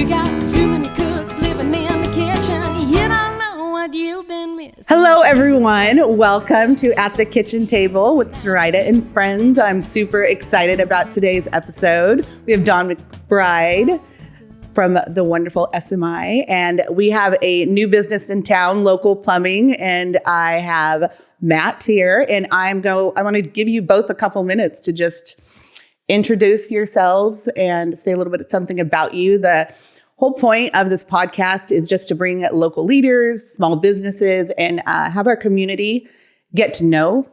You got too many cooks living in the kitchen. You don't know what you've been missing. Hello, everyone. Welcome to At the Kitchen Table with Soraida and friends. I'm super excited about today's episode. We have Don McBride from the wonderful SMI, and we have a new business in town, Local Plumbing, and I have Matt here, and I want to give you both a couple minutes to just introduce yourselves and say a little bit something about you. The whole point of this podcast is just to bring local leaders, small businesses, and have our community get to know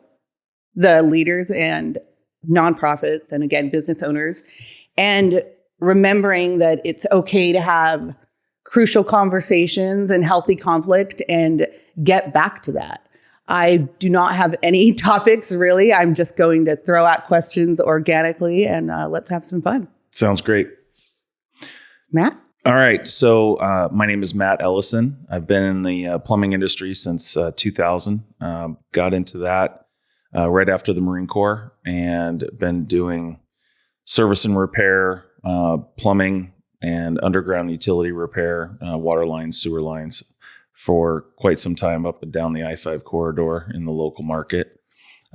the leaders and nonprofits and, again, business owners, and remembering that it's okay to have crucial conversations and healthy conflict and get back to that. I do not have any topics, really. I'm just going to throw out questions organically, and let's have some fun. Sounds great. Matt? All right. So my name is Matt Ellison. I've been in the plumbing industry since 2000. Got into that right after the Marine Corps and been doing service and repair, plumbing and underground utility repair, water lines, sewer lines for quite some time up and down the I-5 corridor in the local market.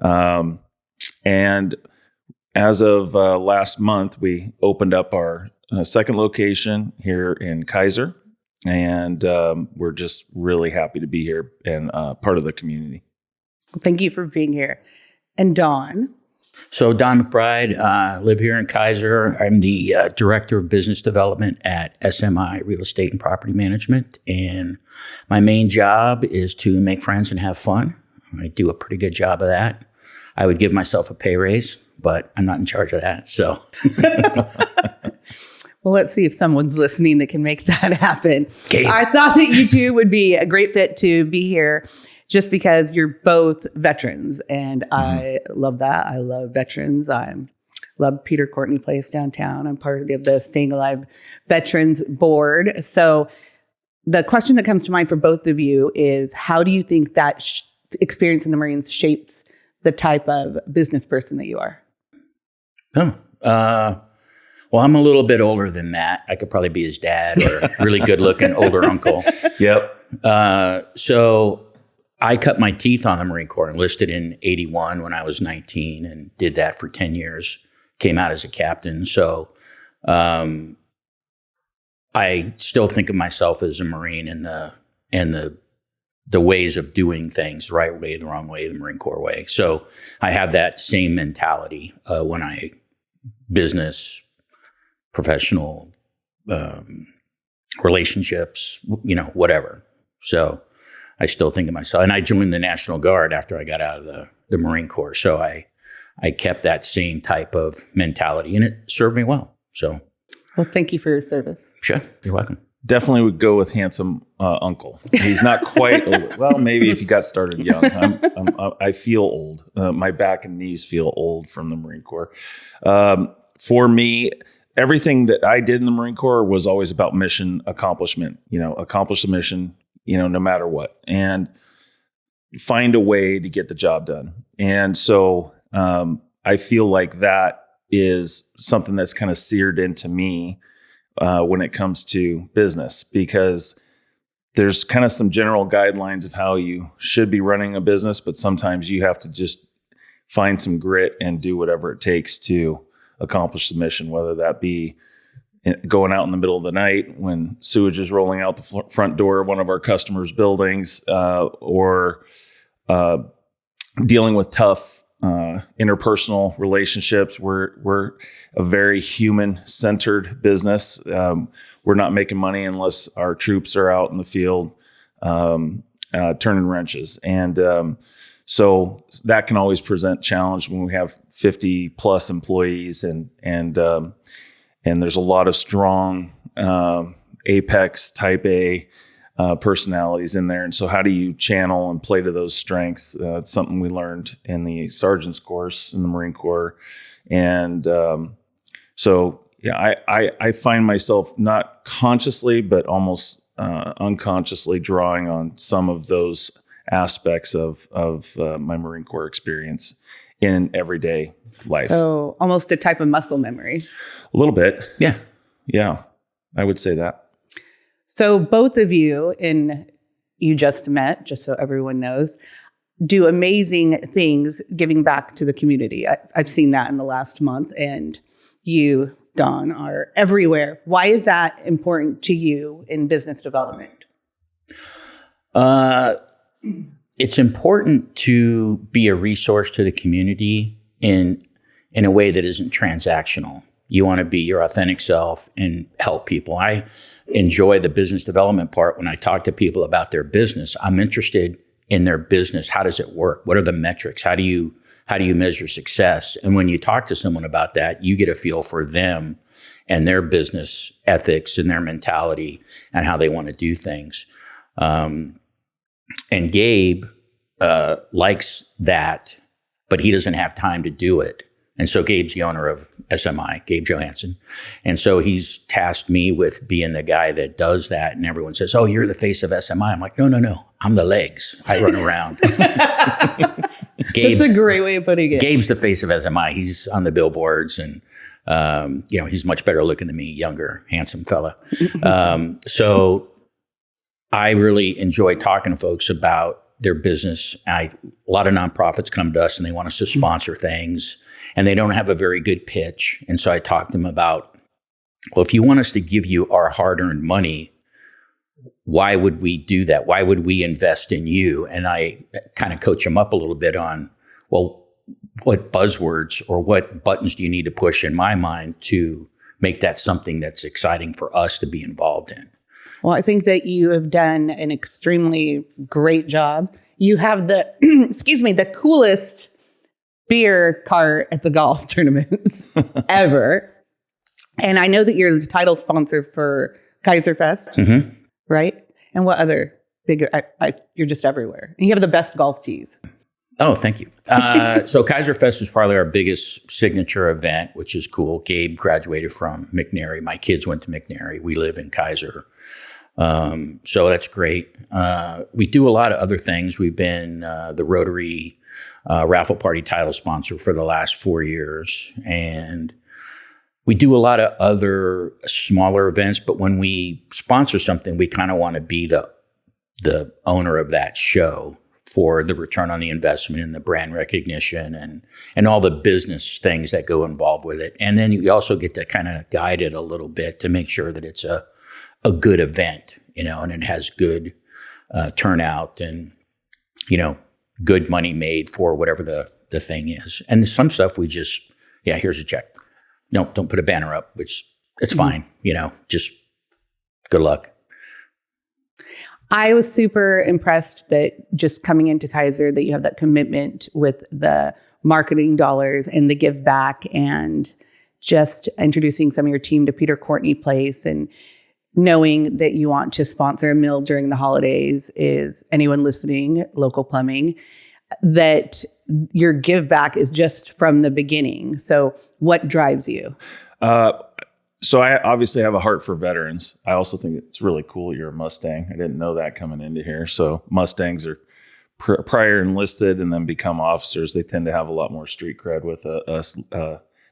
And as of last month, we opened up our second location here in Kaiser, and we're just really happy to be here and part of the community. Thank you for being here. And Don? So Don McBride, live here in Kaiser. I'm the Director of Business Development at SMI Real Estate and Property Management. And my main job is to make friends and have fun. I do a pretty good job of that. I would give myself a pay raise, but I'm not in charge of that. So, well, let's see if someone's listening that can make that happen. Okay. I thought that you two would be a great fit to be here, just because you're both veterans, and I love that. I love veterans. I love Peter Courtney Place downtown. I'm part of the Staying Alive Veterans Board. So the question that comes to mind for both of you is, how do you think that experience in the Marines shapes the type of business person that you are? Well, I'm a little bit older than that. I could probably be his dad or a really good-looking older uncle. Yep. So I cut my teeth on the Marine Corps, enlisted in 81 when I was 19 and did that for 10 years, came out as a captain. So I still think of myself as a Marine in the ways of doing things, the right way, the wrong way, the Marine Corps way. So I have that same mentality when I business, professional, relationships, whatever. So I still think of myself. And I joined the National Guard after I got out of the Marine Corps. So I kept that same type of mentality, and it served me well. So, well, thank you for your service. Sure. You're welcome. Definitely would go with handsome uncle. He's not quite old. Well, maybe if you got started young. I feel old. My back and knees feel old from the Marine Corps. For me, everything that I did in the Marine Corps was always about mission accomplishment. Accomplish the mission, no matter what, and find a way to get the job done. And so I feel like that is something that's kind of seared into me when it comes to business, because there's kind of some general guidelines of how you should be running a business, but sometimes you have to just find some grit and do whatever it takes to accomplish the mission, whether that be going out in the middle of the night when sewage is rolling out the front door of one of our customers' buildings, or dealing with tough interpersonal relationships. We're a very human-centered business. We're not making money unless our troops are out in the field turning wrenches. And so that can always present challenge when we have 50 plus employees, and there's a lot of strong Apex type A personalities in there. And so how do you channel and play to those strengths? It's something we learned in the sergeant's course in the Marine Corps. And so yeah, I find myself not consciously, but almost unconsciously drawing on some of those aspects of my Marine Corps experience in everyday life. So almost a type of muscle memory. A little bit. Yeah. Yeah, I would say that. So both of you, and you just met, just so everyone knows, do amazing things giving back to the community. I've seen that in the last month, and you, Dawn, are everywhere. Why is that important to you in business development? It's important to be a resource to the community in a way that isn't transactional. You want to be your authentic self and help people. I enjoy the business development part. When I talk to people about their business, I'm interested in their business. How does it work? What are the metrics? How do you measure success? And when you talk to someone about that, you get a feel for them and their business ethics and their mentality and how they want to do things. And Gabe likes that, but he doesn't have time to do it. And so Gabe's the owner of SMI, Gabe Johansson. And so he's tasked me with being the guy that does that. And everyone says, oh, you're the face of SMI. I'm like, no. I'm the legs. I run around. That's a great way of putting it. Gabe's the face of SMI. He's on the billboards and, he's much better looking than me, younger, handsome fella. So I really enjoy talking to folks about their business. A lot of nonprofits come to us and they want us to sponsor things, and they don't have a very good pitch. And so I talk to them about, well, if you want us to give you our hard-earned money, why would we do that? Why would we invest in you? And I kind of coach them up a little bit on, well, what buzzwords or what buttons do you need to push in my mind to make that something that's exciting for us to be involved in? Well, I think that you have done an extremely great job. You have the, the coolest beer cart at the golf tournaments ever. And I know that you're the title sponsor for Kaiser Fest, right? And what other bigger, you're just everywhere. And you have the best golf tees. Oh, thank you. So Kaiser Fest is probably our biggest signature event, which is cool. Gabe graduated from McNary. My kids went to McNary. We live in Kaiser. So that's great. We do a lot of other things. We've been the Rotary raffle party title sponsor for the last 4 years. And we do a lot of other smaller events, but when we sponsor something, we kind of want to be the owner of that show for the return on the investment and the brand recognition and all the business things that go involved with it. And then you also get to kind of guide it a little bit to make sure that it's a good event, and it has good turnout and, good money made for whatever the thing is. And some stuff we just, here's a check. No, don't put a banner up. It's fine. Just good luck. I was super impressed that just coming into Kaiser, that you have that commitment with the marketing dollars and the give back, and just introducing some of your team to Peter Courtney Place, and knowing that you want to sponsor a meal during the holidays. Is anyone listening, local plumbing, that your give back is just from the beginning. So what drives you? So I obviously have a heart for veterans. I also think it's really cool you're a Mustang. I didn't know that coming into here. So Mustangs are prior enlisted and then become officers. They tend to have a lot more street cred with us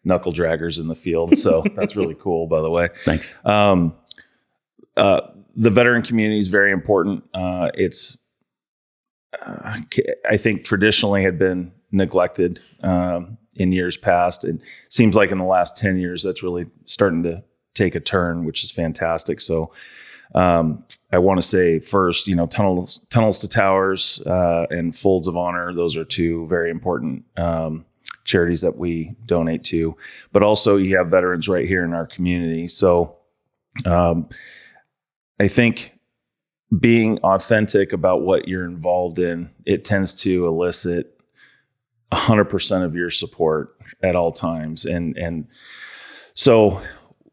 knuckle draggers in the field. So that's really cool, by the way. Thanks. The veteran community is very important. It's, I think, traditionally had been neglected in years past. It seems like in the last 10 years, that's really starting to take a turn, which is fantastic. So I want to say first, tunnels to towers and folds of honor. Those are two very important charities that we donate to. But also you have veterans right here in our community. So I think being authentic about what you're involved in, it tends to elicit 100% of your support at all times. And so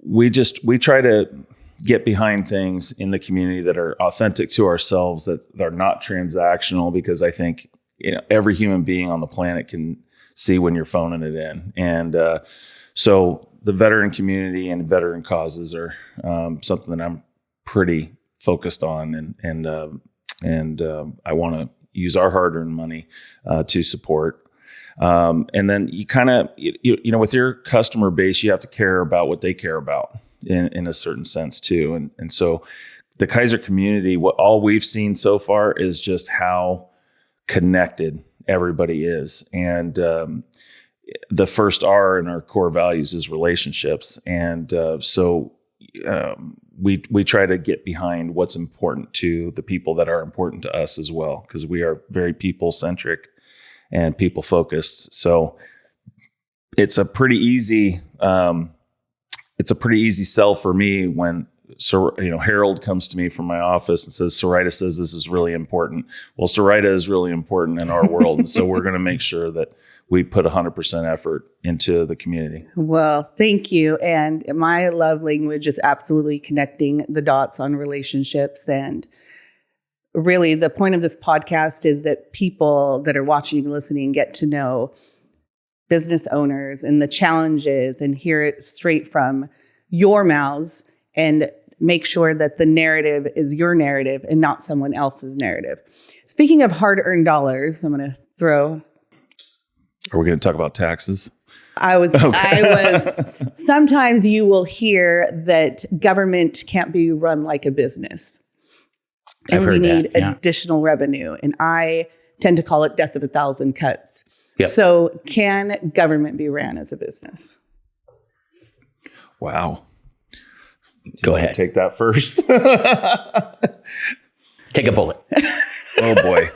we try to get behind things in the community that are authentic to ourselves, that are not transactional, because I think, every human being on the planet can see when you're phoning it in. And so the veteran community and veteran causes are something that I'm pretty focused on, and I want to use our hard-earned money to support. And then you kind of, with your customer base, you have to care about what they care about in a certain sense too. And so the Kaiser community, all we've seen so far is just how connected everybody is. And the first R in our core values is relationships. And so we try to get behind what's important to the people that are important to us as well, because we are very people centric and people focused. So it's a pretty easy sell for me when Harold comes to me from my office and says, Soraida says this is really important. Well, Soraida is really important in our world. And so we're going to make sure that we put 100% effort into the community. Well, thank you. And my love language is absolutely connecting the dots on relationships. And really the point of this podcast is that people that are watching and listening get to know business owners and the challenges and hear it straight from your mouths and make sure that the narrative is your narrative and not someone else's narrative. Speaking of hard-earned dollars, I'm going to throw... Are we going to talk about taxes? I was, sometimes you will hear that government can't be run like a business. And we need additional revenue. And I tend to call it death of a thousand cuts. Yep. So can government be ran as a business? Wow. Go ahead. Take that first. Take a bullet. Oh, boy.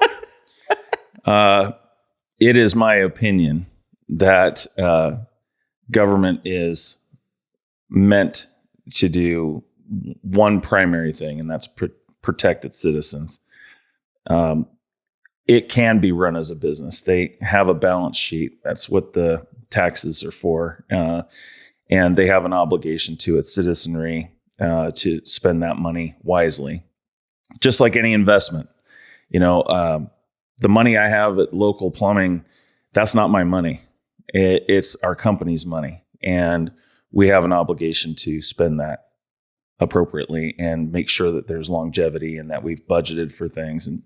It is my opinion that government is meant to do one primary thing, and that's protect its citizens. It can be run as a business. They have a balance sheet. That's what the taxes are for. And they have an obligation to its citizenry to spend that money wisely. Just like any investment. The money I have at local plumbing, that's not my money. It's our company's money. And we have an obligation to spend that appropriately and make sure that there's longevity and that we've budgeted for things. And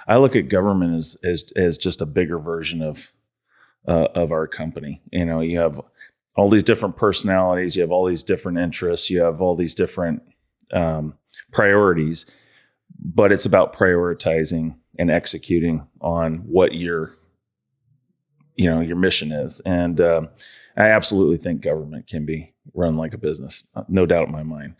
I look at government as just a bigger version of our company. You have all these different personalities, you have all these different interests, you have all these different priorities, but it's about prioritizing and executing on what your mission is. And I absolutely think government can be run like a business. No doubt in my mind.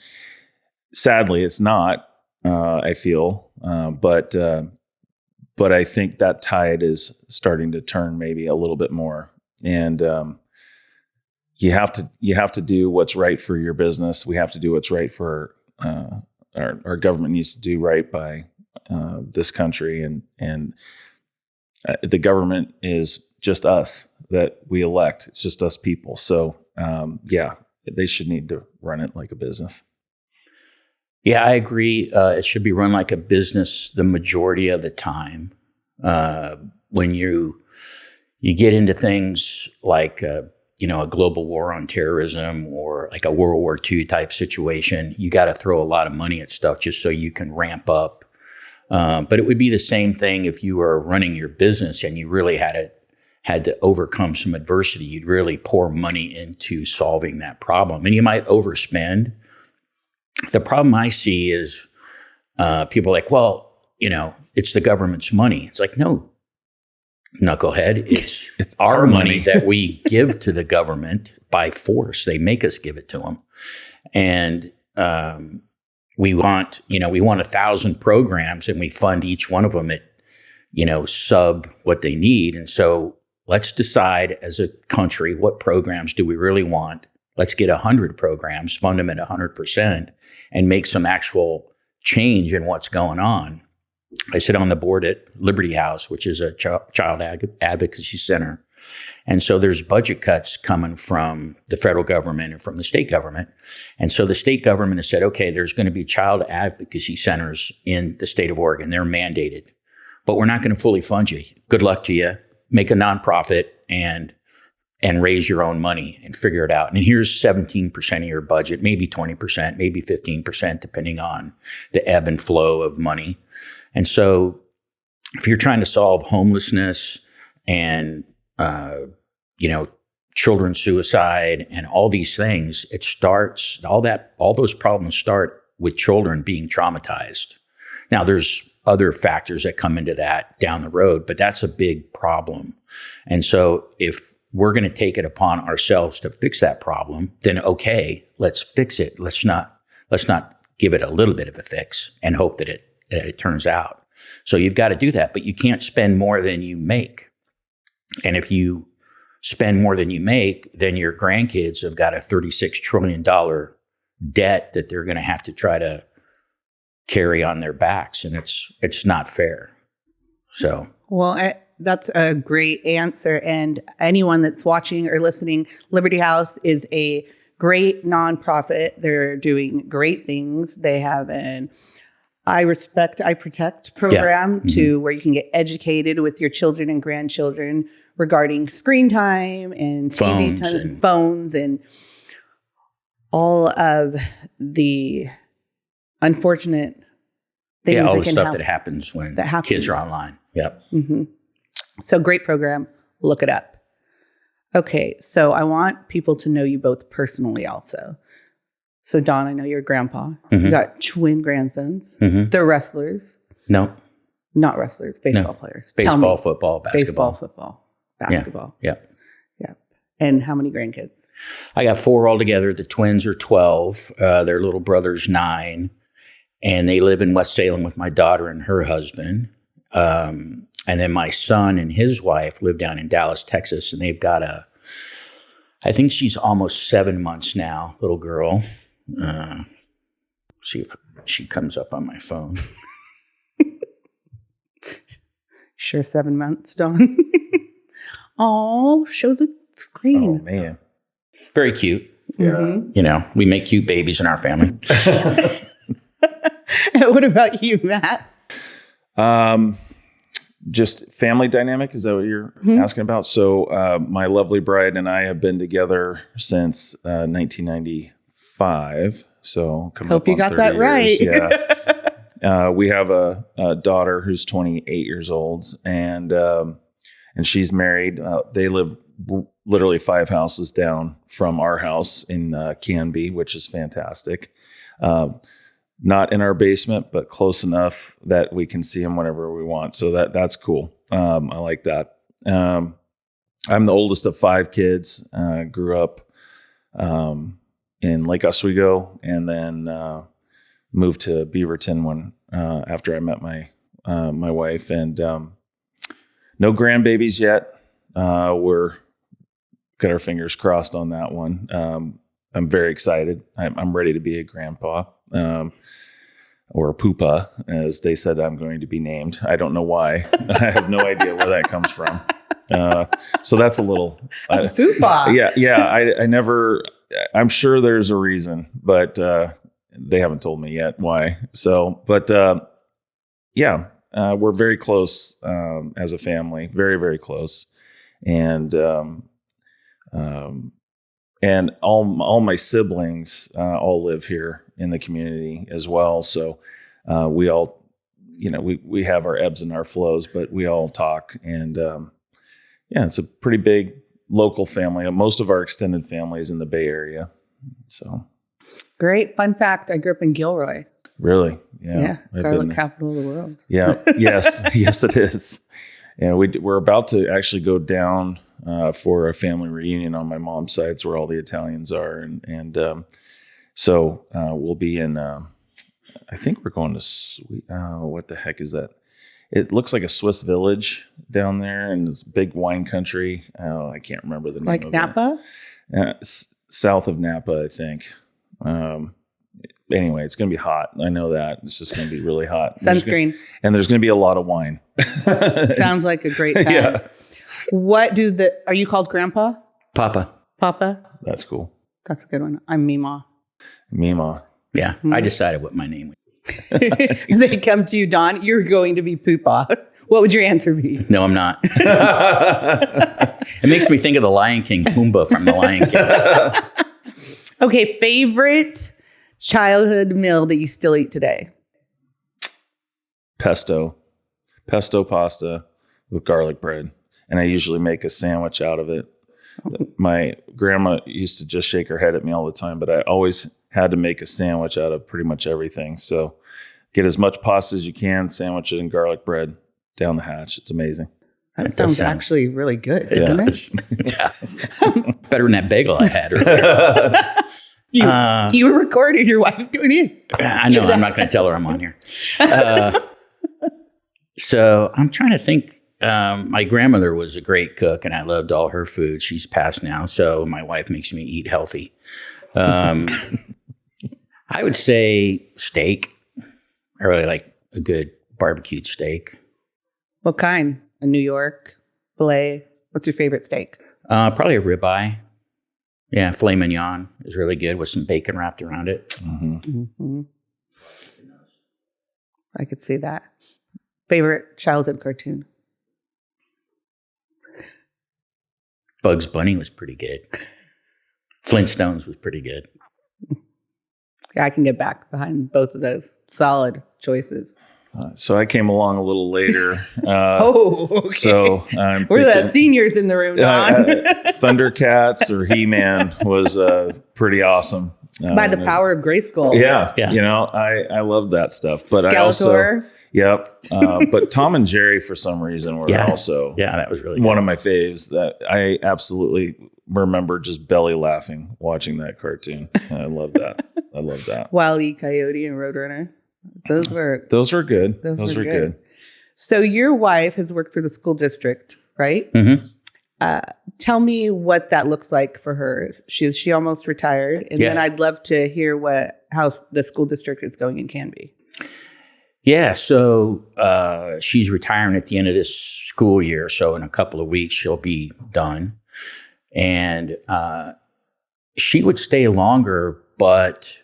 Sadly, it's not, I feel, but I think that tide is starting to turn maybe a little bit more. And you have to do what's right for your business. We have to do what's right for our government needs to do right by this country, and the government is just us that we elect. It's just us people. So they should need to run it like a business. Yeah, I agree. It should be run like a business the majority of the time. When you get into things like a global war on terrorism or like a World War II type situation, you got to throw a lot of money at stuff just so you can ramp up. But it would be the same thing if you were running your business and you really had to overcome some adversity. You'd really pour money into solving that problem, and you might overspend. The problem I see is people are like, well, it's the government's money. It's like, no, knucklehead. It's our money that we give to the government by force. They make us give it to them. And we want 1,000 programs, and we fund each one of them at, sub what they need. And so let's decide as a country, what programs do we really want? Let's get 100 programs, fund them at 100%, and make some actual change in what's going on. I sit on the board at Liberty House, which is a child advocacy center. And so there's budget cuts coming from the federal government and from the state government. And so the state government has said, okay, there's going to be child advocacy centers in the state of Oregon. They're mandated, but we're not going to fully fund you. Good luck to you. Make a nonprofit and raise your own money and figure it out. And here's 17% of your budget, maybe 20%, maybe 15%, depending on the ebb and flow of money. And so if you're trying to solve homelessness and, children's suicide and all these things, all those problems start with children being traumatized. Now, there's other factors that come into that down the road, but that's a big problem. And so if we're going to take it upon ourselves to fix that problem, then okay, let's fix it. Let's not give it a little bit of a fix and hope that it turns out. So you've got to do that, but you can't spend more than you make. And if you spend more than you make, then your grandkids have got a $36 trillion debt that they're going to have to try to carry on their backs, and it's not fair. So, Well, that's a great answer. And anyone that's watching or listening, Liberty House is a great nonprofit. They're doing great things. They have an I Respect, I Protect program to where you can get educated with your children and grandchildren regarding screen time and TV time and phones and all of the unfortunate things all that the can stuff happen. that happens when That happens. kids are online. Yep. Mm-hmm. So great program. Look it up. Okay, so I want people to know you both personally also. So Don, I know you're a grandpa. You got twin grandsons. They're wrestlers. No. Not wrestlers, baseball players. Tell Baseball, me. football, basketball. Baseball, football, basketball. Yeah. Yeah. And how many grandkids? I got 4 altogether. The twins are 12. Their little brother's 9. And they live in West Salem with my daughter and her husband. And then my son and his wife live down in Dallas, Texas. And they've got I think she's almost 7 months now, little girl. See if she comes up on my phone. Sure, 7 months, Don. Oh, show the screen. Oh, man. Very cute. Yeah. You know, we make cute babies in our family. What about you, Matt? Just family dynamic. Is that what you're asking about? So my lovely bride and I have been together since 1995. So coming Hope up you on got 30 that right. years. Yeah. We have a daughter who's 28 years old, and she's married. They live literally 5 houses down from our house in Canby, which is fantastic. Not in our basement, but close enough that we can see them whenever we want. So that's cool. I like that. I'm the oldest of 5 kids. Grew up in Lake Oswego, and then moved to Beaverton after I met my wife. And no grandbabies yet. We're got our fingers crossed on that one. I'm very excited. I'm ready to be a grandpa. Or a poopa, as they said I'm going to be named. I don't know why. I have no idea where that comes from. So that's a little... Poopa. Yeah. I never... I'm sure there's a reason, but they haven't told me yet why. So, but we're very close as a family. Very, very close. And all my siblings all live here in the community as well. So we all, we have our ebbs and our flows, but we all talk. And it's a pretty big local family. Most of our extended family is in the Bay Area. So Great. Fun fact, I grew up in Gilroy. really, yeah. Garlic capital of the world. Yeah. Yes, it is. And we're about to actually go down for a family reunion on my mom's side. It's where all the Italians are. And so we'll be in, I think we're going to, what the heck is that? It looks like a Swiss village down there, and it's big wine country. Oh, I can't remember the name Like of Napa? it. South of Napa, I think. Anyway, it's going to be hot. I know that. It's just going to be really hot. Sunscreen. And there's going to be a lot of wine. Sounds like a great time. Yeah. Are you called Grandpa? Papa. Papa? That's cool. That's a good one. I'm Mima. Mima. Yeah. I decided what my name was. They come to you, Don, you're going to be Poopa. What would your answer be? No, I'm not. It makes me think of the Lion King, Pumbaa from the Lion King. Okay, favorite childhood meal that you still eat today? Pesto pasta with garlic bread. And I usually make a sandwich out of it. My grandma used to just shake her head at me all the time, but I always had to make a sandwich out of pretty much everything. So get as much pasta as you can, sandwich it in garlic bread down the hatch. It's amazing. That sounds actually really good, doesn't it? Yeah. Better than that bagel I had earlier. You were recording. Your wife's going in. I know. I'm not going to tell her I'm on here. So I'm trying to think. My grandmother was a great cook, and I loved all her food. She's passed now, so my wife makes me eat healthy. I would say steak. I really like a good barbecued steak. What kind? A New York filet? What's your favorite steak? Probably a ribeye. Yeah, filet mignon is really good with some bacon wrapped around it. Mm-hmm. I could see that. Favorite childhood cartoon? Bugs Bunny was pretty good. Flintstones was pretty good. Yeah, I can get back behind both of those. Solid choices. So I came along a little later. Okay. So I'm We're thinking, the seniors in the room, Don. Thundercats or He-Man was pretty awesome. By the power of Grayskull. Yeah, Yeah. you know, I love that stuff. But I Skeletor. also, yep. But Tom and Jerry, for some reason, were also that was really good. one of my faves. That I absolutely remember just belly laughing watching that cartoon. I love that. I love that. Wile E. Coyote and Roadrunner. Those were good. Those were good. So your wife has worked for the school district, right? Mm-hmm. Tell me what that looks like for her. She almost retired, and then I'd love to hear how the school district is going in Canby. Yeah, so she's retiring at the end of this school year. So in a couple of weeks, she'll be done. And she would stay longer, but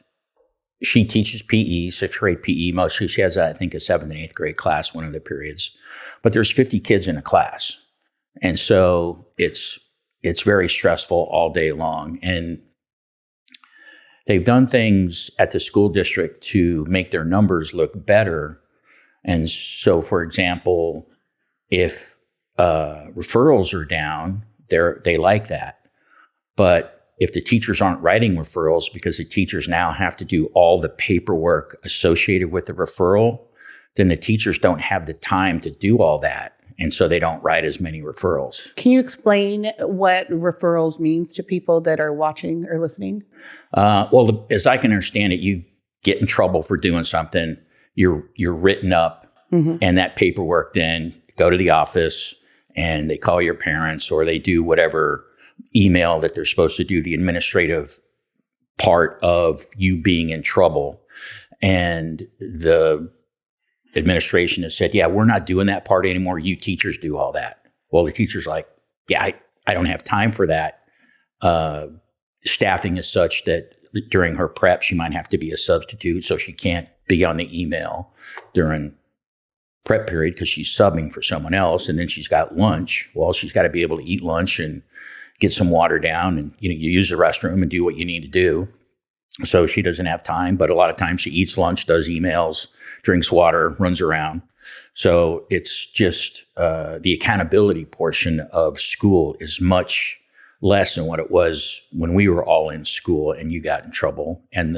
she teaches PE, sixth grade PE. Mostly she has, I think, a 7th and 8th grade class, one of the periods. But there's 50 kids in a class. And so it's very stressful all day long. And they've done things at the school district to make their numbers look better. And so, for example, if referrals are down, they like that. But if the teachers aren't writing referrals because the teachers now have to do all the paperwork associated with the referral, then the teachers don't have the time to do all that. And so they don't write as many referrals. Can you explain what referrals means to people that are watching or listening? Well, as I can understand it, you get in trouble for doing something, you're written up, and that paperwork then go to the office and they call your parents or they do whatever email that they're supposed to do, the administrative part of you being in trouble. And the administration has said, yeah, we're not doing that part anymore. You teachers do all that. Well, the teacher's like, yeah, I don't have time for that. Staffing is such that during her prep, she might have to be a substitute. So she can't be on the email during prep period because she's subbing for someone else. And then she's got lunch. Well, she's got to be able to eat lunch and get some water down and, you use the restroom and do what you need to do. So she doesn't have time, but a lot of times she eats lunch, does emails, drinks water, runs around. So it's just the accountability portion of school is much less than what it was when we were all in school and you got in trouble. And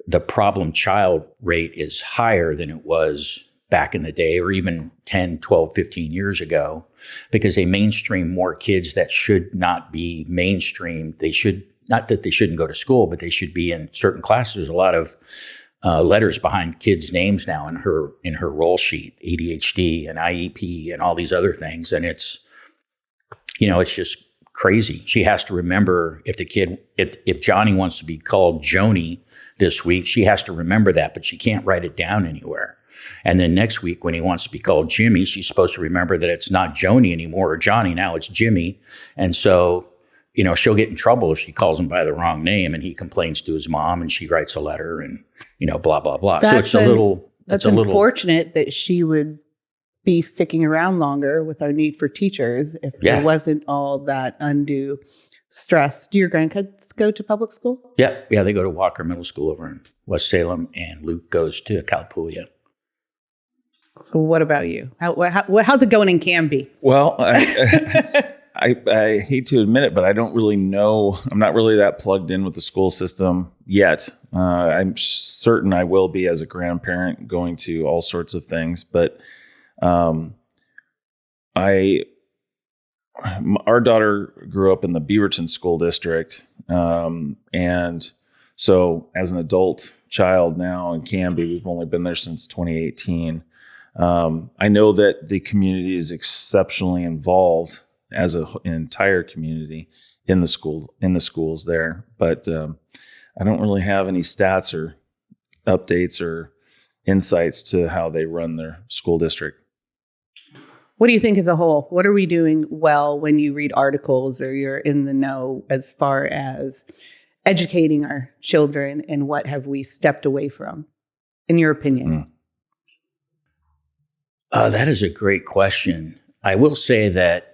the problem child rate is higher than it was back in the day, or even 10, 12, 15 years ago, because they mainstream more kids that should not be mainstreamed. They should, not that they shouldn't go to school, but they should be in certain classes. There's a lot of letters behind kids' names now in her roll sheet, ADHD and IEP and all these other things. And it's just crazy. She has to remember if Johnny wants to be called Joni this week, she has to remember that, but she can't write it down anywhere. And then next week, when he wants to be called Jimmy, she's supposed to remember that it's not Joni anymore or Johnny. Now it's Jimmy. And so, she'll get in trouble if she calls him by the wrong name and he complains to his mom and she writes a letter and, blah, blah, blah. That's That's unfortunate that she would be sticking around longer with our need for teachers if there wasn't all that undue stress. Do your grandkids go to public school? Yeah, they go to Walker Middle School over in West Salem, and Luke goes to Calpullia. So what about you? How's it going in Canby? Well, I hate to admit it, but I don't really know. I'm not really that plugged in with the school system yet. I'm certain I will be as a grandparent, going to all sorts of things. But our daughter grew up in the Beaverton School District, and so as an adult child now in Canby, we've only been there since 2018. I know that the community is exceptionally involved as an entire community in the schools there, but I don't really have any stats or updates or insights to how they run their school district. What do you think as a whole? What are we doing well when you read articles or you're in the know as far as educating our children, and what have we stepped away from, in your opinion? That is a great question. I will say that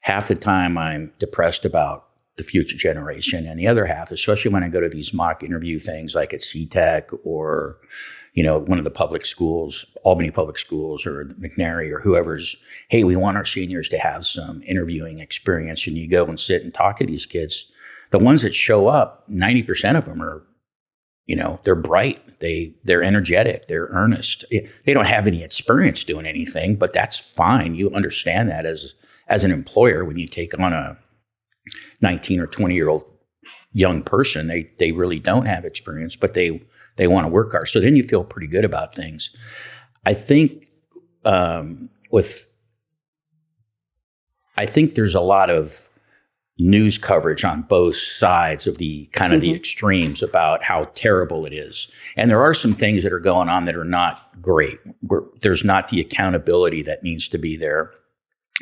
half the time I'm depressed about the future generation, and the other half, especially when I go to these mock interview things like at CTEC or, one of the public schools, Albany Public Schools or McNary or whoever's, hey, we want our seniors to have some interviewing experience. And you go and sit and talk to these kids. The ones that show up, 90% of them are, they're bright. They're energetic. They're earnest. They don't have any experience doing anything, but that's fine. You understand that as an employer when you take on a 19 or 20-year-old young person. They really don't have experience, but they want to work hard. So then you feel pretty good about things. I think there's a lot of news coverage on both sides of the kind of the extremes about how terrible it is. And there are some things that are going on that are not great. There's not the accountability that needs to be there.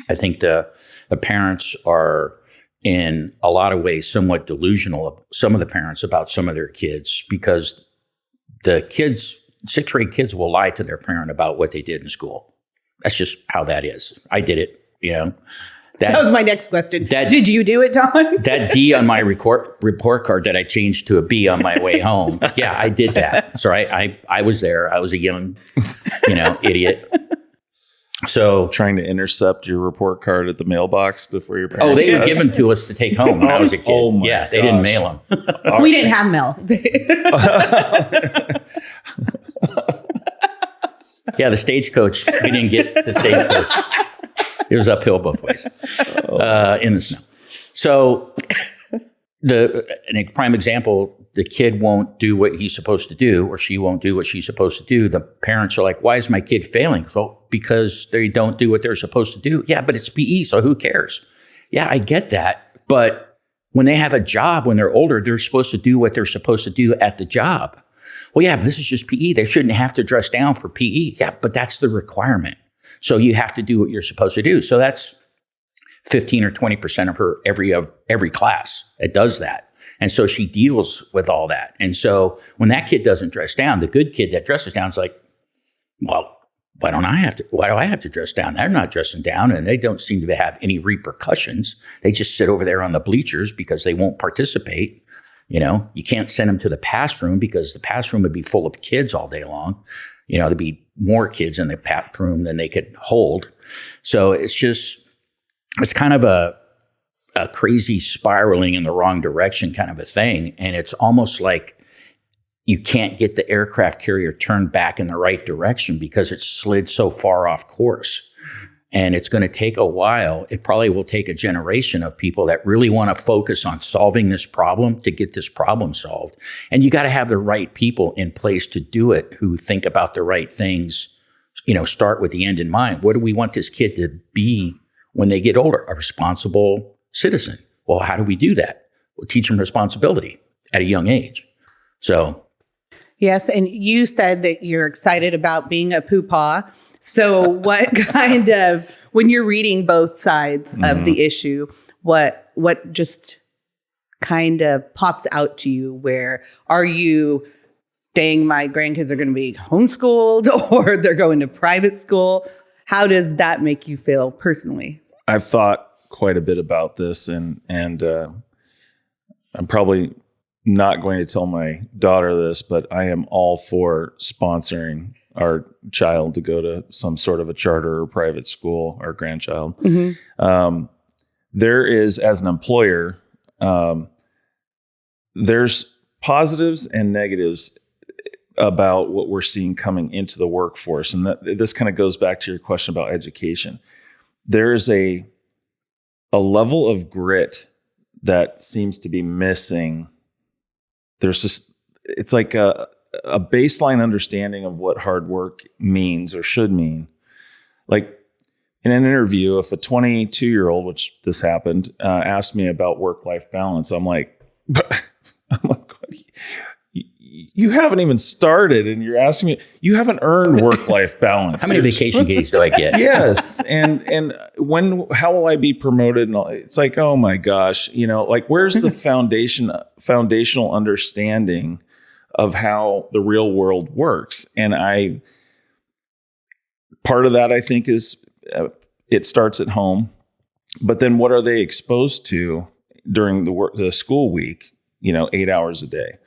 I think the parents are in a lot of ways somewhat delusional, some of the parents, about some of their kids, because the kids, 6th grade kids, will lie to their parent about what they did in school. That's just how that is. I did it, That was my next question. Did you do it, Don? That D on my report card that I changed to a B on my way home. Yeah, I did that. So I was there. I was a young, idiot. So trying to intercept your report card at the mailbox before your parents. Oh, they would give them to us to take home when I was a kid. Oh my yeah, they didn't mail them. We didn't have mail. Yeah, the stagecoach. We didn't get the stagecoach. It was uphill both ways in the snow. So a prime example, the kid won't do what he's supposed to do, or she won't do what she's supposed to do. The parents are like, why is my kid failing? Well, because they don't do what they're supposed to do. Yeah, but it's PE, so who cares? Yeah, I get that. But when they have a job, when they're older, they're supposed to do what they're supposed to do at the job. Well, yeah, but this is just PE. They shouldn't have to dress down for PE. Yeah, but that's the requirement. So you have to do what you're supposed to do. So that's 15 or 20% of her every class that does that. And so she deals with all that. And so when that kid doesn't dress down, the good kid that dresses down is like, well, why do I have to dress down? They're not dressing down, and they don't seem to have any repercussions. They just sit over there on the bleachers because they won't participate. You can't send them to the pass room because the pass room would be full of kids all day long. There'd be more kids in the pass room than they could hold. So it's kind of a crazy spiraling in the wrong direction kind of a thing. And it's almost like you can't get the aircraft carrier turned back in the right direction because it's slid so far off course. And it's going to take a while. It probably will take a generation of people that really want to focus on solving this problem to get this problem solved. And you got to have the right people in place to do it, who think about the right things, start with the end in mind. What do we want this kid to be when they get older? A responsible citizen. Well, how do we do that? We'll teach them responsibility at a young age. So. Yes. And you said that you're excited about being a poo-paw. So what kind of, when you're reading both sides of the issue, what just kind of pops out to you? Where are you, dang, my grandkids are going to be homeschooled or they're going to private school? How does that make you feel personally? I've thought quite a bit about this, and I'm probably not going to tell my daughter this, but I am all for sponsoring our child to go to some sort of a charter or private school, our grandchild. there is, as an employer, there's positives and negatives about what we're seeing coming into the workforce. And this kind of goes back to your question about education. There's a level of grit that seems to be missing. There's just, it's like a baseline understanding of what hard work means or should mean. Like in an interview, if a 22-year-old, which this happened, asked me about work-life balance, I'm like, what? You haven't even started, and you're asking me. You haven't earned work-life balance. How many vacation days do I get? Yes, and how will I be promoted? And all, it's like, oh my gosh, like where's the foundational understanding of how the real world works? And part of that I think is it starts at home, but then what are they exposed to during the school week? 8 hours a day.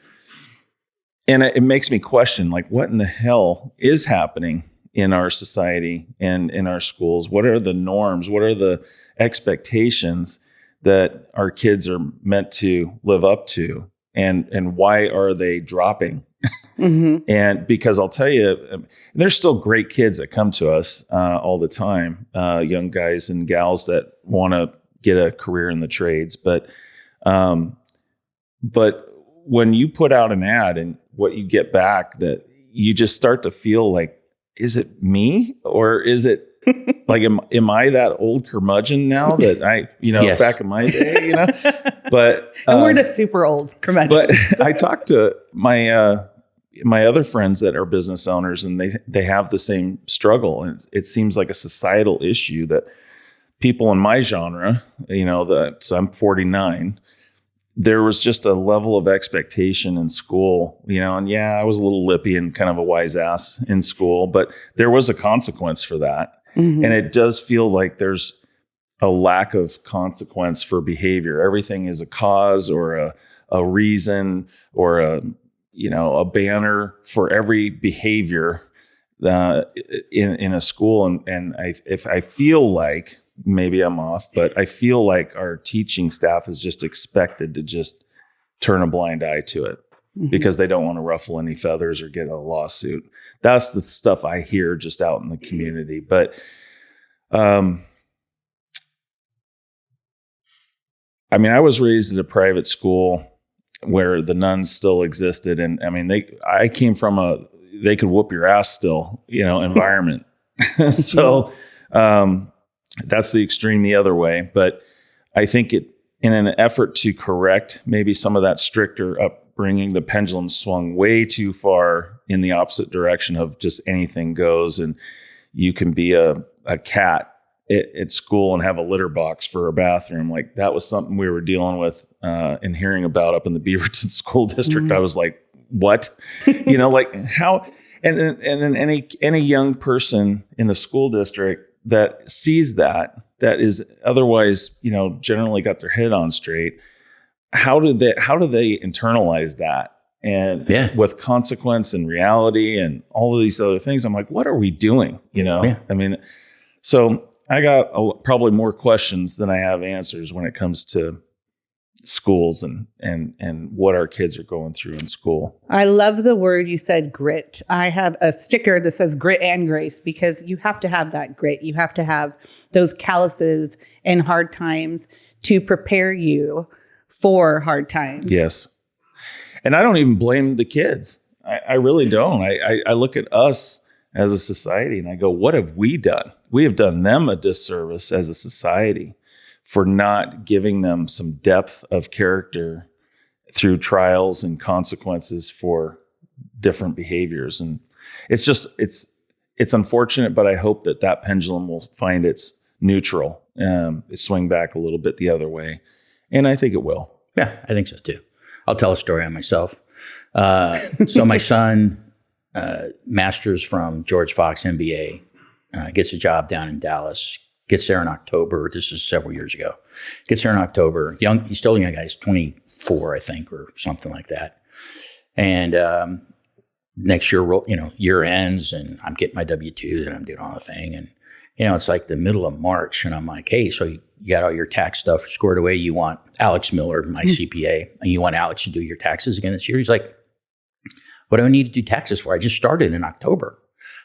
And it makes me question, like, what in the hell is happening in our society and in our schools? What are the norms? What are the expectations that our kids are meant to live up to? And why are they dropping? Mm-hmm. And because I'll tell you, there's still great kids that come to us all the time, young guys and gals that want to get a career in the trades. But when you put out an ad and what you get back, that you just start to feel like, is it me, or is it like, am I that old curmudgeon now that yes. Back in my day, but and we're the super old curmudgeon. But I talked to my other friends that are business owners, and they have the same struggle. And it seems like a societal issue that people in my genre, so I'm 49, there was just a level of expectation in school, and yeah, I was a little lippy and kind of a wise ass in school, but there was a consequence for that. Mm-hmm. And it does feel like there's a lack of consequence for behavior. Everything is a cause or a reason or a banner for every behavior in a school. And if I feel like, maybe I'm off, but I feel like our teaching staff is just expected to just turn a blind eye to it, mm-hmm. because they don't want to ruffle any feathers or get a lawsuit. That's the stuff I hear just out in the community. But, I was raised in a private school where the nuns still existed. And I came from they could whoop your ass still, environment. So, that's the extreme the other way. But I think in an effort to correct maybe some of that stricter upbringing, the pendulum swung way too far in the opposite direction of just anything goes. And you can be a cat at school and have a litter box for a bathroom. Like that was something we were dealing with and hearing about up in the Beaverton School District. Mm-hmm. I was like, what? Like how? And then any young person in the school district that sees that is otherwise, generally got their head on straight. How do they internalize that? And with consequence and reality and all of these other things, I'm like, what are we doing? Yeah. So I got probably more questions than I have answers when it comes to schools and what our kids are going through in school. I love the word you said, grit. I have a sticker that says grit and grace, because you have to have that grit. You have to have those calluses and hard times to prepare you for hard times. Yes. And I don't even blame the kids. I really don't. I look at us as a society and I go, what have we done? We have done them a disservice as a society for not giving them some depth of character through trials and consequences for different behaviors. And it's unfortunate, but I hope that pendulum will find its neutral, it swing back a little bit the other way. And I think it will. Yeah, I think so too. I'll tell a story on myself. So my son, master's from George Fox MBA, gets a job down in Dallas. Gets there in October. This is several years ago. Gets there in October. He's still a young guy. He's 24, I think, or something like that. And next year, year ends, and I'm getting my W-2s, and I'm doing all the thing. And it's like the middle of March, and I'm like, hey, so you got all your tax stuff squared away. You want Alex Miller, my CPA, and you want Alex to do your taxes again this year? He's like, what do I need to do taxes for? I just started in October.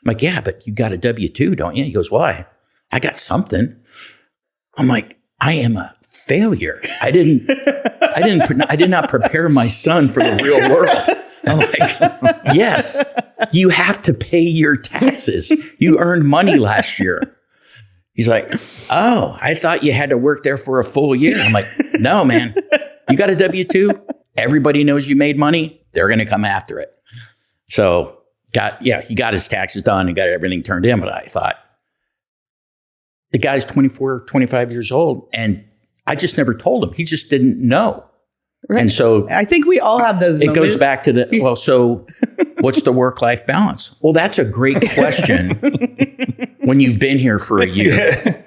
I'm like, yeah, but you got a W-2, don't you? He goes, why? I got something. I'm like, I am a failure. I did not prepare my son for the real world. I'm like, yes, you have to pay your taxes. You earned money last year. He's like, oh, I thought you had to work there for a full year. I'm like, no, man, you got a W-2. Everybody knows you made money. They're going to come after it. So he got his taxes done and got everything turned in. But I thought, the guy's 24, 25 years old, and I just never told him. He just didn't know. Right. And so I think we all have those moments. It goes back to so what's the work-life balance? Well, that's a great question when you've been here for a year.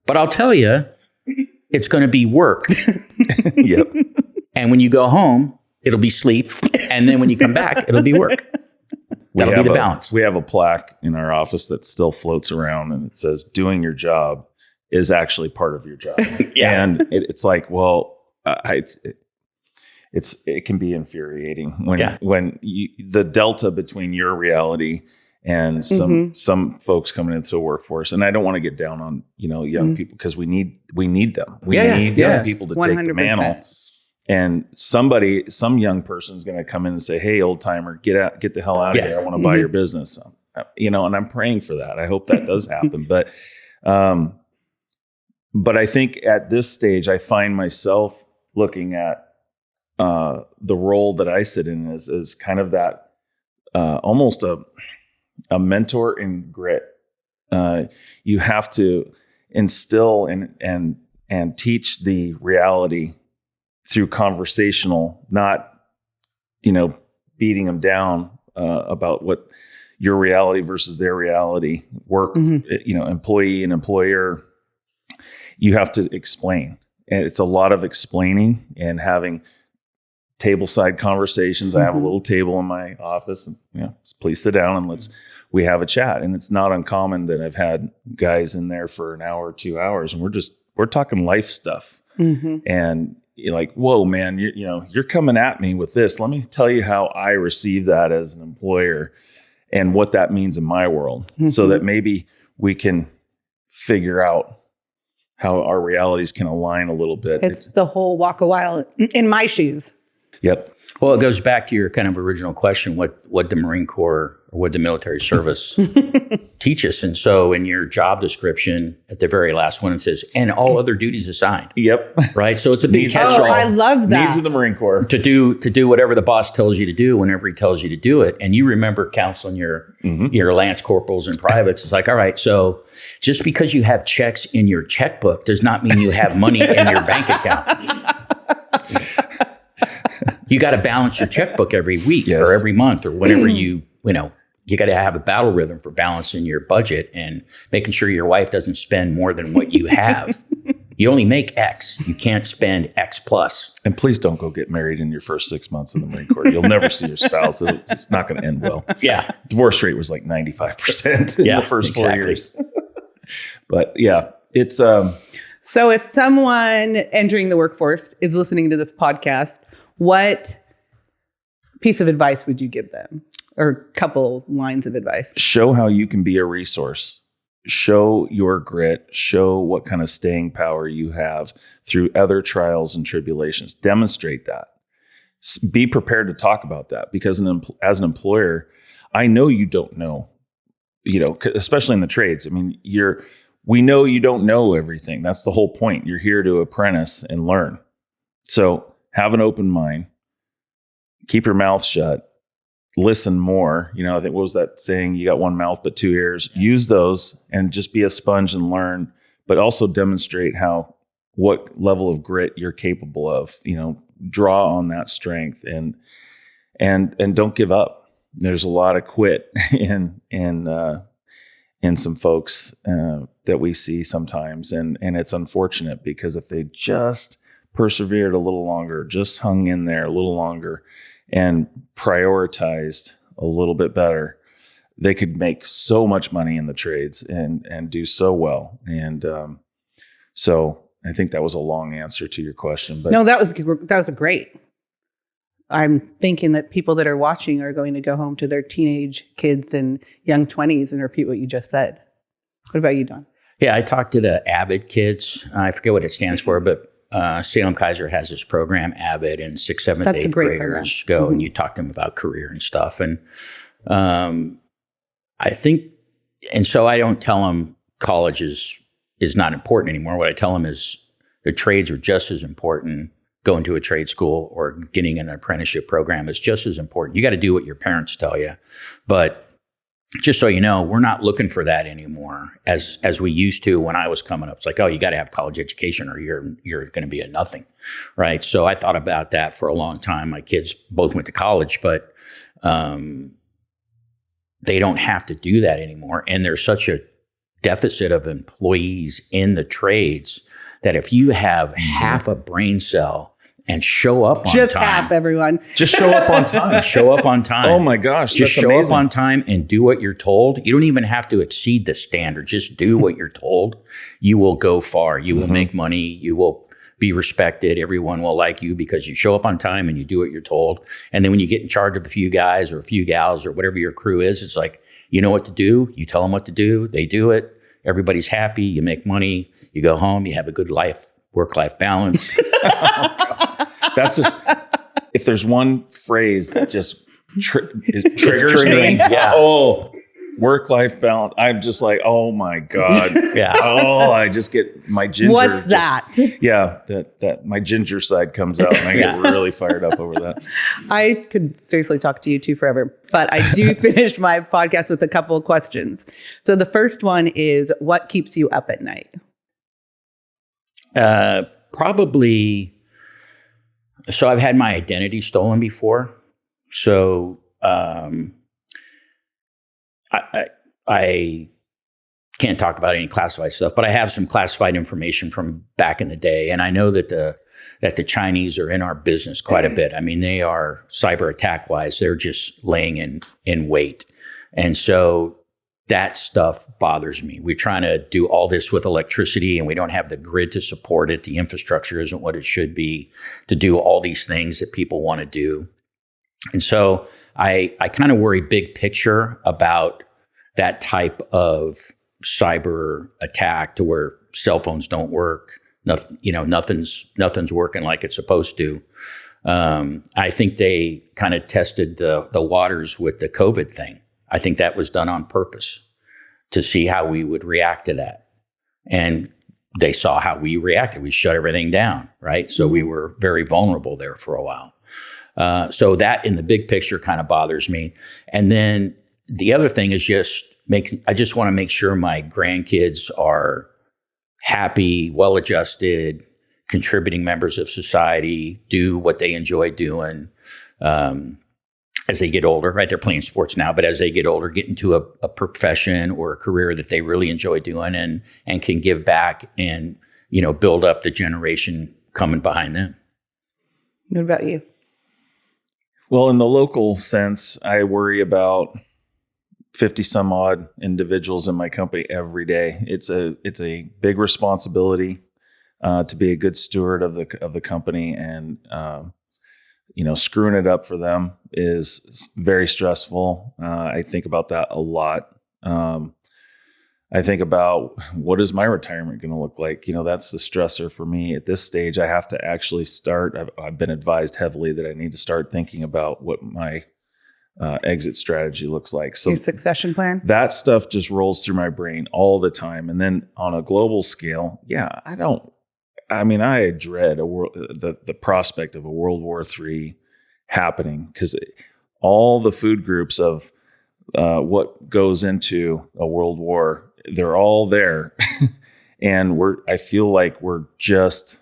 But I'll tell you, it's going to be work. Yep. And when you go home, it'll be sleep. And then when you come back, it'll be work. That'll be the balance. We have a plaque in our office that still floats around, and it says, doing your job is actually part of your job. Yeah. And it's like, well, it can be infuriating when the delta between your reality and some folks coming into the workforce. And I don't want to get down on, young people, because we need them. We need young people to 100%. Take the mantle. And some young person is going to come in and say, hey, old timer, get the hell out of here. I want to buy your business. And I'm praying for that. I hope that does happen. But I think at this stage, I find myself looking at the role that I sit in as kind of that almost a mentor in grit. You have to instill and teach the reality through conversational, not beating them down about what your reality versus their reality. Work, employee and employer. You have to explain, and it's a lot of explaining and having tableside conversations. I have a little table in my office, and please sit down and we have a chat. And it's not uncommon that I've had guys in there for an hour, 2 hours, and we're talking life stuff. And you're like, whoa, man, you're coming at me with this. Let me tell you how I receive that as an employer and what that means in my world, so that maybe we can figure out how our realities can align a little bit. It's the whole walk a while in my shoes. Yep. Well, it goes back to your kind of original question, what the Marine Corps or what the military service teach us. And so in your job description, at the very last one, it says, and all other duties assigned. Yep. Right. So it's a big catch-all. Oh, I love that. Needs of the Marine Corps. To do whatever the boss tells you to do whenever he tells you to do it. And you remember counseling your Lance Corporals and privates. It's like, all right, so just because you have checks in your checkbook does not mean you have money in your bank account. You got to balance your checkbook every week or every month or whenever you got to have a battle rhythm for balancing your budget and making sure your wife doesn't spend more than what you have. You only make X. You can't spend X plus. And please don't go get married in your first 6 months in the Marine Corps. You'll never see your spouse. It's not going to end well. Yeah. Divorce rate was like 95% in the first 4 years. But yeah, it's... So if someone entering the workforce is listening to this podcast, what piece of advice would you give them? Or a couple lines of advice? Show how you can be a resource. Show your grit. Show what kind of staying power you have through other trials and tribulations. Demonstrate that. Be prepared to talk about that, because as an employer, I know you don't know, especially in the trades. I mean, we know you don't know everything. That's the whole point. You're here to apprentice and learn. So have an open mind, keep your mouth shut, listen more. I think, what was that saying? You got one mouth, but two ears. Use those and just be a sponge and learn, but also demonstrate what level of grit you're capable of, draw on that strength and don't give up. There's a lot of quit in some folks that we see sometimes. And it's unfortunate, because if they just persevered a little longer, just hung in there a little longer and prioritized a little bit better, they could make so much money in the trades and do so well. And so I think that was a long answer to your question. But No, that was a great. I'm thinking that people that are watching are going to go home to their teenage kids and young 20s and repeat what you just said. What about you, Don? Yeah, I talked to the AVID kids. I forget what it stands for, but Salem Kaiser has this program, AVID, and 6th, 7th, That's a 8th great graders program. go and you talk to them about career and stuff. And I think, and so I don't tell them college is not important anymore. What I tell them is the trades are just as important. Going to a trade school or getting an apprenticeship program is just as important. You got to do what your parents tell you. But just so you know, we're not looking for that anymore as we used to when I was coming up. It's like, oh, you got to have college education or you're going to be a nothing, right? So I thought about that for a long time. My kids both went to college, but they don't have to do that anymore. And there's such a deficit of employees in the trades that if you have half a brain cell and show up on Just time. half, everyone. just show up on time. Show up on time. Oh my gosh, Just that's show amazing. up on time and do what you're told. You don't even have to exceed the standard. Just do what you're told. You will go far. You will make money. You will be respected. Everyone will like you because you show up on time and you do what you're told. And then when you get in charge of a few guys or a few gals or whatever your crew is, it's like, you know what to do. You tell them what to do. They do it. Everybody's happy. You make money. You go home. You have a good life, work-life balance. That's just, if there's one phrase that just it triggers triggering, me. yeah. Oh, work-life balance. I'm just like, oh my God. Yeah. Oh, I just get my ginger. What's that? Yeah. That my ginger side comes out and I get really fired up over that. I could seriously talk to you two forever, but I do finish my podcast with a couple of questions. So the first one is, what keeps you up at night? Probably. So I've had my identity stolen before. So I can't talk about any classified stuff, but I have some classified information from back in the day, and I know that the Chinese are in our business quite a bit. I mean, they are cyber attack wise; they're just laying in wait, and so that stuff bothers me. We're trying to do all this with electricity and we don't have the grid to support it. The infrastructure isn't what it should be to do all these things that people want to do. And so I kind of worry big picture about that type of cyber attack to where cell phones don't work. Nothing, nothing's working like it's supposed to. I think they kind of tested the waters with the COVID thing. I think that was done on purpose to see how we would react to that. And they saw how we reacted. We shut everything down, right? So we were very vulnerable there for a while. So that in the big picture kind of bothers me. And then the other thing is I just want to make sure my grandkids are happy, well-adjusted, contributing members of society, do what they enjoy doing. As they get older, right? They're playing sports now, but as they get older, get into a profession or a career that they really enjoy doing and can give back and, build up the generation coming behind them. What about you? Well, in the local sense, I worry about 50 some odd individuals in my company every day. It's a big responsibility to be a good steward of the company, and screwing it up for them is very stressful. I think about that a lot. I think about, what is my retirement going to look like? That's the stressor for me at this stage. I have to actually start. I've been advised heavily that I need to start thinking about what my exit strategy looks like. So Your succession plan? that stuff just rolls through my brain all the time. And then on a global scale, I dread the prospect of a World War III happening, because all the food groups of what goes into a world war, they're all there. And I feel like we're just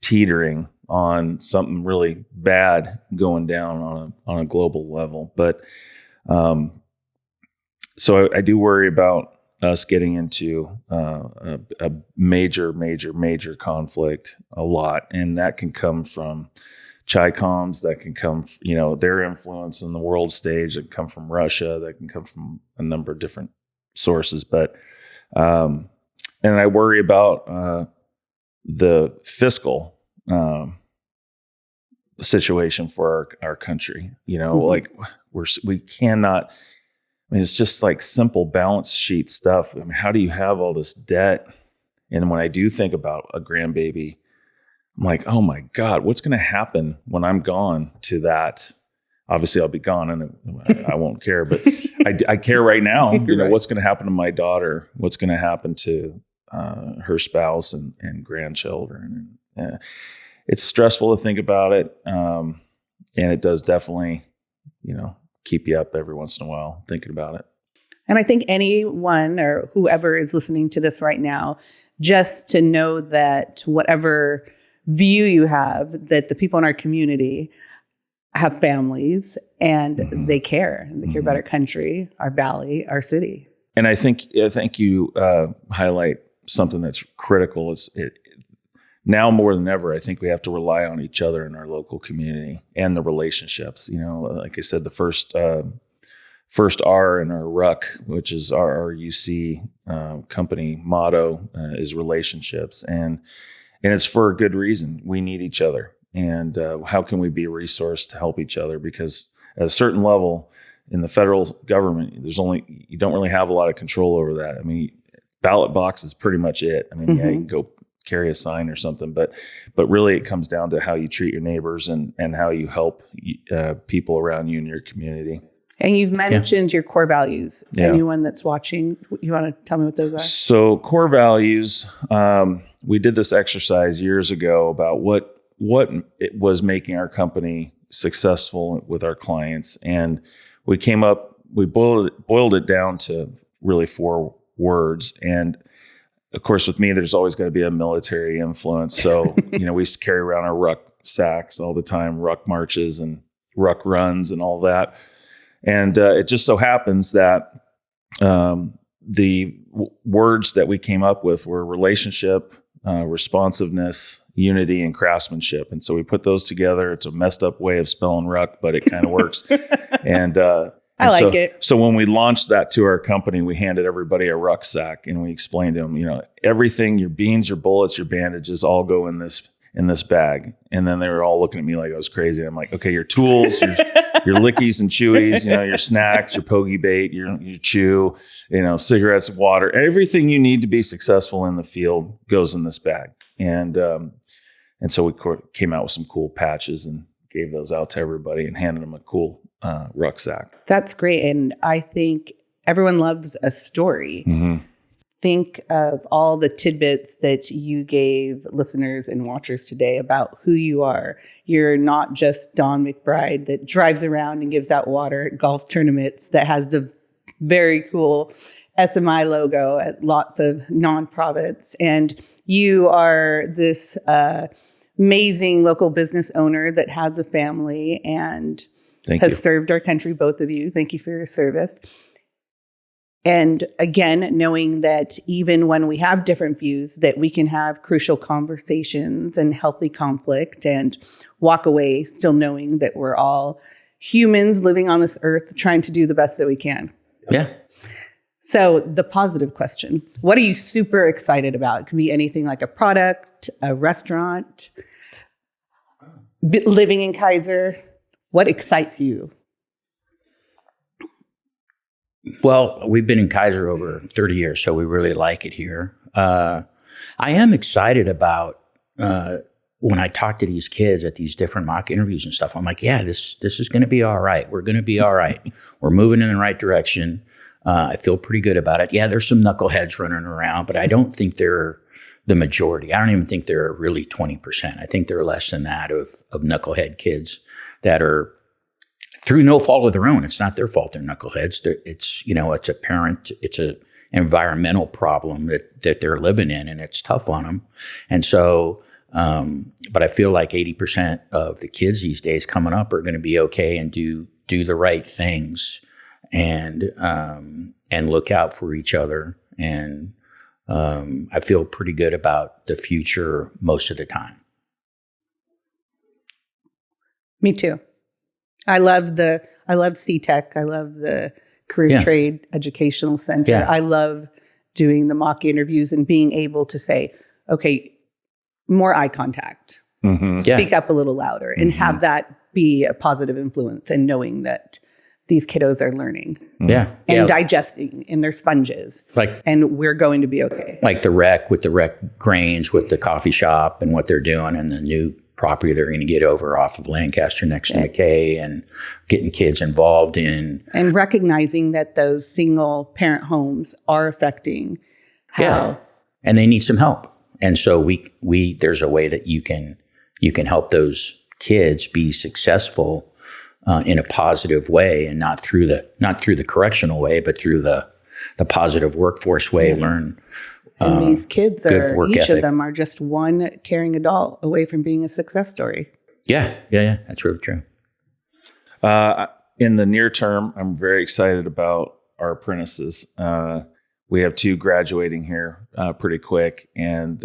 teetering on something really bad going down on a global level. But so I do worry about us getting into a major conflict a lot. And that can come from Chi-Coms that can come, their influence in the world stage that come from Russia, that can come from a number of different sources. But, and I worry about the fiscal situation for our country. Like we cannot. I mean, it's just like simple balance sheet stuff. I mean, how do you have all this debt? And when I do think about a grandbaby, I'm like, oh my God, what's going to happen when I'm gone to that? Obviously, I'll be gone and I won't care, but I care right now. Right. What's going to happen to my daughter? What's going to happen to her spouse and grandchildren? And it's stressful to think about it, and it does definitely, keep you up every once in a while thinking about it. And I think anyone or whoever is listening to this right now, just to know that whatever view you have, that the people in our community have families and they care. And they care about our country, our valley, our city. And I think you highlight something that's critical. Now more than ever, I think we have to rely on each other in our local community and the relationships. Like I said, the first R in our RUC, which is our RUC company motto, is relationships, and it's for a good reason. We need each other, and how can we be a resource to help each other? Because at a certain level in the federal government, you don't really have a lot of control over that. I mean, ballot box is pretty much it. I mean, yeah, you can go carry a sign or something, but really it comes down to how you treat your neighbors and how you help people around you in your community. And you've mentioned your core values. Yeah. Anyone that's watching, you want to tell me what those are? So core values, we did this exercise years ago about what it was making our company successful with our clients. And we boiled it down to really 4 words. And of course, with me, there's always going to be a military influence. So, we used to carry around our rucksacks all the time, ruck marches and ruck runs and all that. And it just so happens that the words that we came up with were relationship, responsiveness, unity, and craftsmanship. And so we put those together. It's a messed up way of spelling ruck, but it kind of works. And I like it. So when we launched that to our company, we handed everybody a rucksack and we explained to them, everything, your beans, your bullets, your bandages all go in this bag. And then they were all looking at me like I was crazy. I'm like, okay, your tools, your lickies and chewies, your snacks, your pokey bait, your chew, cigarettes, water, everything you need to be successful in the field goes in this bag. And so we came out with some cool patches and gave those out to everybody and handed them a cool rucksack. That's great. And I think everyone loves a story. Mm-hmm. Think of all the tidbits that you gave listeners and watchers today about who you are. You're not just Don McBride that drives around and gives out water at golf tournaments, that has the very cool SMI logo at lots of nonprofits. And you are this amazing local business owner that has a family and has served our country, both of you. Thank you for your service. And again, knowing that even when we have different views, that we can have crucial conversations and healthy conflict and walk away still knowing that we're all humans living on this earth trying to do the best that we can. Yeah. So the positive question, what are you super excited about? It could be anything like a product, a restaurant, living in Kaiser. What excites you? Well, we've been in Kaiser over 30 years, so we really like it here. I am excited about when I talk to these kids at these different mock interviews and stuff. I'm like, yeah, this is going to be all right. We're going to be all right. We're moving in the right direction. I feel pretty good about it. Yeah, there's some knuckleheads running around, but I don't think they're the majority. I don't even think they're really 20%. I think they're less than that of knucklehead kids that are through no fault of their own. It's not their fault they're knuckleheads. It's an environmental problem that they're living in, and it's tough on them. And so, but I feel like 80% of the kids these days coming up are going to be okay and do the right things and look out for each other. And I feel pretty good about the future most of the time. Me too. I love CTech. I love the Career Trade Educational Center. Yeah. I love doing the mock interviews and being able to say, okay, more eye contact, speak up a little louder, and have that be a positive influence, and knowing that these kiddos are learning and digesting, and they're sponges, and we're going to be okay. Like the rec grains with the coffee shop and what they're doing, and the new property they're going to get over off of Lancaster next to McKay, and getting kids involved in. And recognizing that those single parent homes are affecting how. And they need some help. And so we there's a way that you can help those kids be successful in a positive way, and not through the correctional way, but through the positive workforce way. Learn. And these kids each ethic. of them are just one caring adult away from being a success story. Yeah. That's really true. In the near term, I'm very excited about our apprentices. We have 2 graduating here pretty quick, and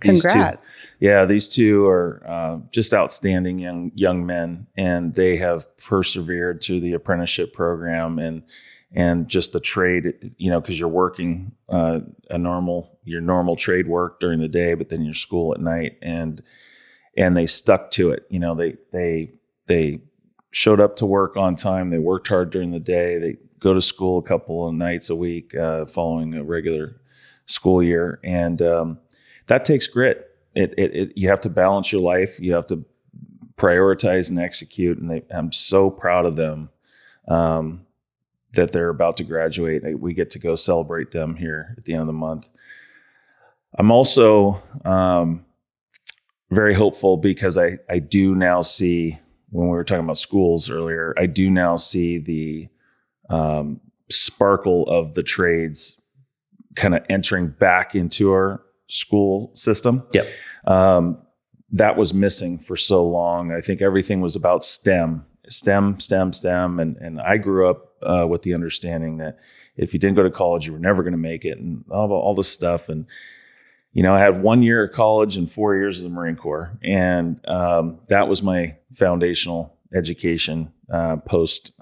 congrats. These 2 are just outstanding young men, and they have persevered through the apprenticeship program and just the trade, because you're working your normal trade work during the day, but then your school at night, and they stuck to it. They showed up to work on time. They worked hard during the day. They go to school a couple of nights a week following a regular school year, and that takes grit. You have to balance your life. You have to prioritize and execute. And I'm so proud of them. That they're about to graduate. We get to go celebrate them here at the end of the month. I'm also very hopeful because I do now see, when we were talking about schools earlier, I do now see the sparkle of the trades kind of entering back into our school system. Yep. That was missing for so long. I think everything was about STEM. And I grew up with the understanding that if you didn't go to college, you were never going to make it, and all this stuff. And, I had 1 year of college and 4 years of the Marine Corps. And that was my foundational education post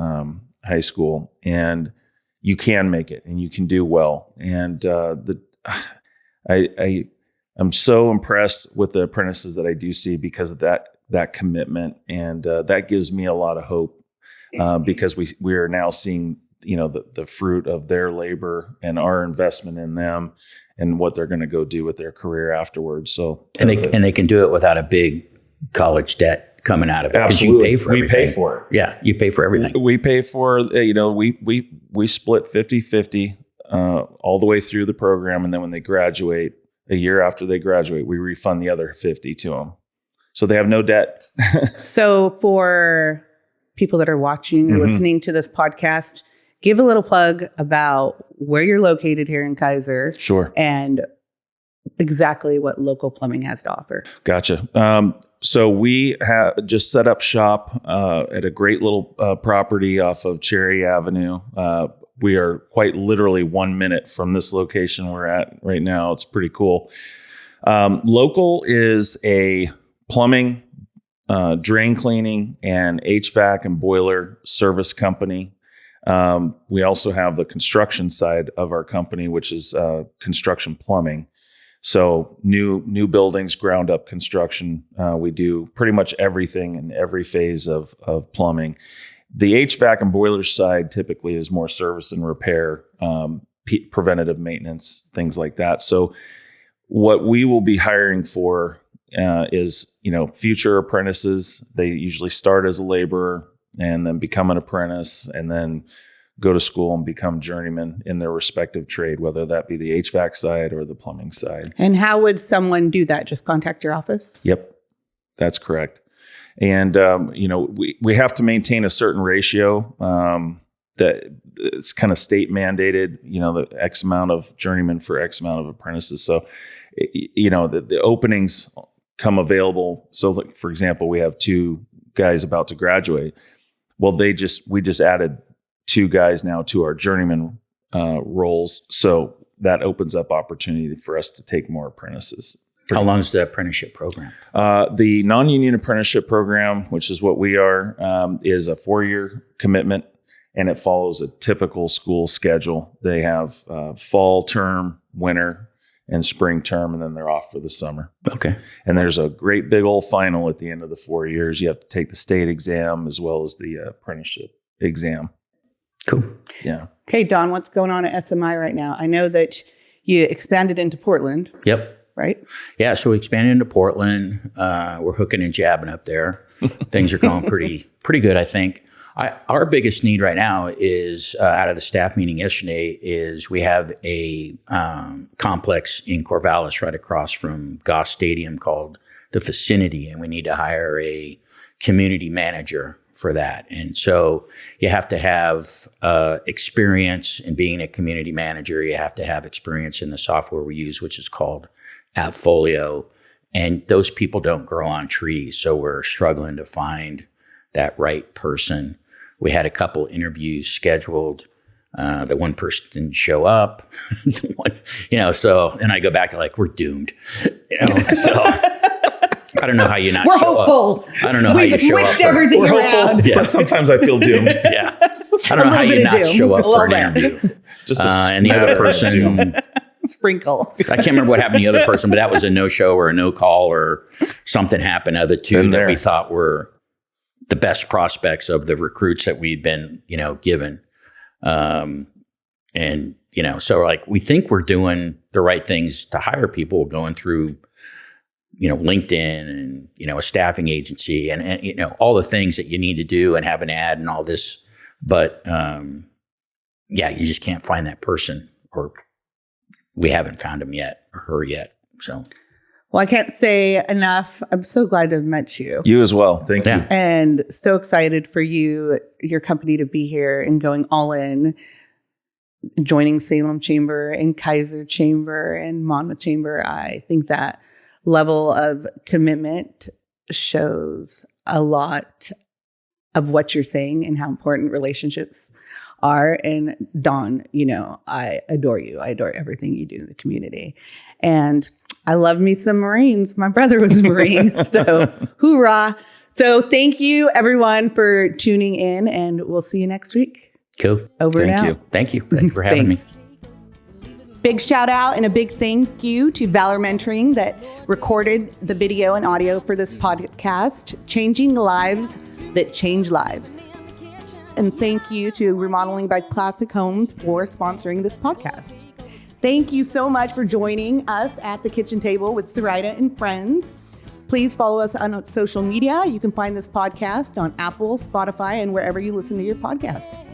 high school. And you can make it, and you can do well. And I'm so impressed with the apprentices that I do see because of that commitment. And that gives me a lot of hope because we are now seeing, the fruit of their labor and our investment in them and what they're going to go do with their career afterwards. So, and they can do it without a big college debt coming out of it. Absolutely. You pay for everything. We pay for it. Yeah. You pay for everything. We pay for, we split 50-50 all the way through the program. And then when they graduate, a year after they graduate, we refund the other 50 to them. So they have no debt. So for people that are watching or listening to this podcast, give a little plug about where you're located here in Kaiser. Sure. And exactly what local plumbing has to offer. Gotcha. So we have just set up shop at a great little property off of Cherry Avenue. We are quite literally 1 minute from this location we're at right now. It's pretty cool. Local is a plumbing, drain cleaning, and HVAC and boiler service company. We also have the construction side of our company, which is construction plumbing. So new buildings, ground up construction. We do pretty much everything in every phase of plumbing. The HVAC and boiler side typically is more service and repair, preventative maintenance, things like that. So what we will be hiring for is, future apprentices. They usually start as a laborer and then become an apprentice and then go to school and become journeymen in their respective trade, whether that be the HVAC side or the plumbing side. And how would someone do that? Just contact your office? Yep, that's correct. And, we have to maintain a certain ratio that it's kind of state mandated, the X amount of journeymen for X amount of apprentices. So, the openings come available. So, like, for example, we have 2 guys about to graduate. Well, we just added 2 guys now to our journeyman roles. So that opens up opportunity for us to take more apprentices. How long is the apprenticeship program? The non-union apprenticeship program, which is what we are, is a 4-year commitment, and it follows a typical school schedule. They have fall term, winter, and spring term, and then they're off for the summer. Okay. And there's a great big old final at the end of the 4 years. You have to take the state exam as well as the apprenticeship exam. Cool. Yeah. Okay, Don, what's going on at SMI right now? I know that you expanded into Portland. Yep. Right? Yeah, so we expanded into Portland. We're hooking and jabbing up there. Things are going pretty good, I think. Our biggest need right now is, out of the staff meeting yesterday, is we have a complex in Corvallis right across from Goss Stadium called the Vicinity, and we need to hire a community manager for that. And so you have to have experience in being a community manager. You have to have experience in the software we use, which is called Appfolio, and those people don't grow on trees. So we're struggling to find that right person. We had a couple interviews scheduled. The one person didn't show up. And I go back to like, we're doomed. So I don't know how you not We're show hopeful. up. I don't know how you show up. Switched everything We're around. hopeful, but sometimes I feel doomed. Yeah. I don't know how you not show up for an interview. Just And the other person, Sprinkle. I can't remember what happened to the other person, but that was a no-show or a no-call or something happened. Other two Been that there. we thought were the best prospects of the recruits that we'd been, given. So like we think we're doing the right things to hire people, going through, LinkedIn and, a staffing agency and all the things that you need to do and have an ad and all this. But you just can't find that person, or we haven't found him yet or her yet. So, Well, I can't say enough. I'm so glad to have met you. You as well. Thank you. And so excited for your company to be here and going all in, joining Salem Chamber and Kaiser Chamber and Monmouth Chamber. I think that level of commitment shows a lot of what you're saying and how important relationships are. And Don, I adore you. I adore everything you do in the community. And I love me some Marines. My brother was a Marine, so hoorah. So thank you, everyone, for tuning in, and we'll see you next week. Cool. Over and out. Thank you. Thanks for having me. Big shout out and a big thank you to Valor Mentoring that recorded the video and audio for this podcast, Changing Lives That Change Lives. And thank you to Remodeling by Classic Homes for sponsoring this podcast. Thank you so much for joining us at the kitchen table with Soraida and friends. Please follow us on social media. You can find this podcast on Apple, Spotify, and wherever you listen to your podcast.